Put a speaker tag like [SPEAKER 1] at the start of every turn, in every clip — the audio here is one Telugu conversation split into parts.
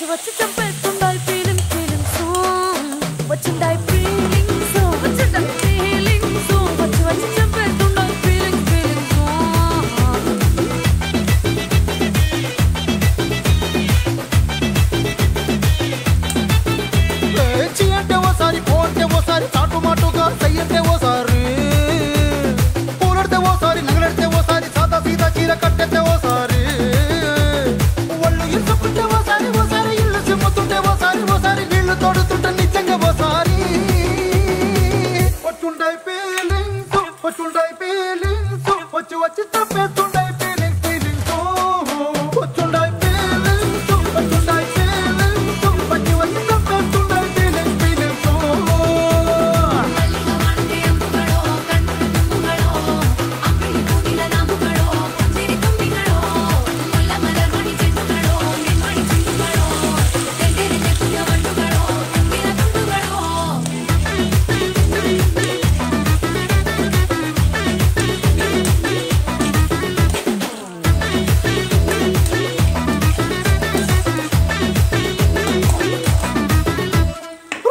[SPEAKER 1] వచ్చి చంపేస్తుండాయి ఫీలింగ్ ఫీలింగ్స్ వచ్చిండాయి ఫీలింగ్స్ వచ్చిండాయి ఫీలింగ్స్ వచ్చి చంపేస్తుండాయి ఫీలింగ్ ఫీలింగ్స్
[SPEAKER 2] చీ అంటే ఓసారి పో అంటే ఓసారి చాటు మాటుగా సై అంటే ఓసారి పూలడితే ఓసారి నగలడితే ఓసారి సాదా సీదా చీర కట్టెతే ఓసారి ఒళ్ళు ఇసుకుంటే ఓసారి ఓసారి ఇల్లు సిమ్ముతుంటే ఓసారి ఓసారి నీళ్లు తోడుతుంటే నిజంగా ఓసారి వచ్చుండాయి ఫీలింగ్స్ వచ్చి వచ్చి తప్పేస్తుండాయి ఫీలింగ్స్ ఫీలింగ్స్ వచ్చుండాయి ఫీలింగ్స్ వచ్చుండాయి ఫీలింగ్స్ వచ్చి వచ్చి తప్పేస్తుండాయి ఫీలింగ్స్ ఫీలింగ్స్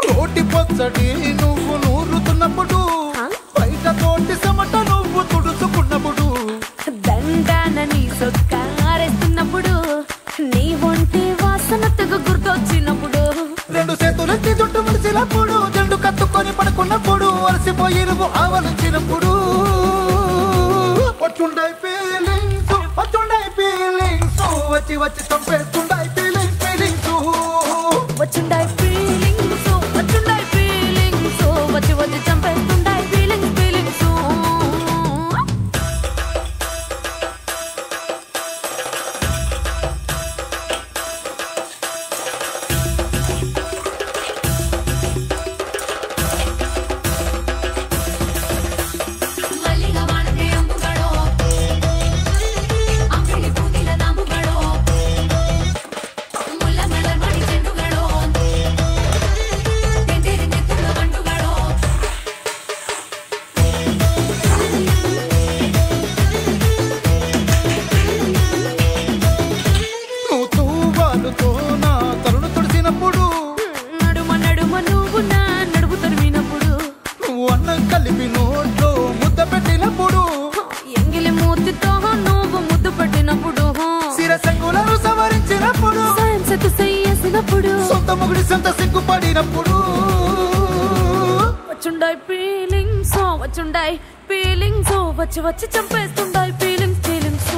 [SPEAKER 2] రోటి పచ్చడి నువ్వు నూరుతున్నప్పుడు బయట తోటి సమట నువ్వు తుడుచుకున్నప్పుడు
[SPEAKER 1] దండానని సొక్కారేస్తున్నప్పుడు నీ ఒంటి వాసన తెగ గుర్తొచ్చినప్పుడు
[SPEAKER 2] రెండు చేతులెత్తి జుట్టు ముడిచినప్పుడు జండు కత్తుకొని పడుకున్నప్పుడు అలసిపోయి నువ్వు ఆవలించినప్పుడు వచ్చుండాయి ఫీలింగ్స్ వచ్చి వచ్చి చంపేస్తుండాయి ఫీలింగ్స్ ఫీలింగ్స్
[SPEAKER 1] వచ్చిండాయి ఫీలింగ్స్ వచ్చిండాయి ఫీలింగ్స్ వచ్చి వచ్చి చంపేస్తుండాయి ఫీలింగ్స్ ఫీలింగ్స్
[SPEAKER 2] నువ్వు తూవాలుతో నా తలను తుడిచినప్పుడు
[SPEAKER 1] నడుమ నడుమ నువ్వు నా నడుపు తరిమినప్పుడు
[SPEAKER 2] నువ్వు అన్నం కలిపి నోట్లో ముద్ద పెట్టినప్పుడు
[SPEAKER 1] ఎంగిలి మూతితో నువ్వు ముద్దు పెట్టినప్పుడు
[SPEAKER 2] శిరసంగులను సవరించినప్పుడు
[SPEAKER 1] సాయం సెత్తు చెయ్యేసినప్పుడు
[SPEAKER 2] సొంత ముగుడి సొంత సిగ్గుపడినప్పుడు
[SPEAKER 1] వచ్చుండాయి ఫీలింగ్స్ వచ్చుండాయి ఫీలింగ్స్ వచ్చి వచ్చి చంపేస్తుండాయి ఫీలింగ్స్ ఫీలింగ్స్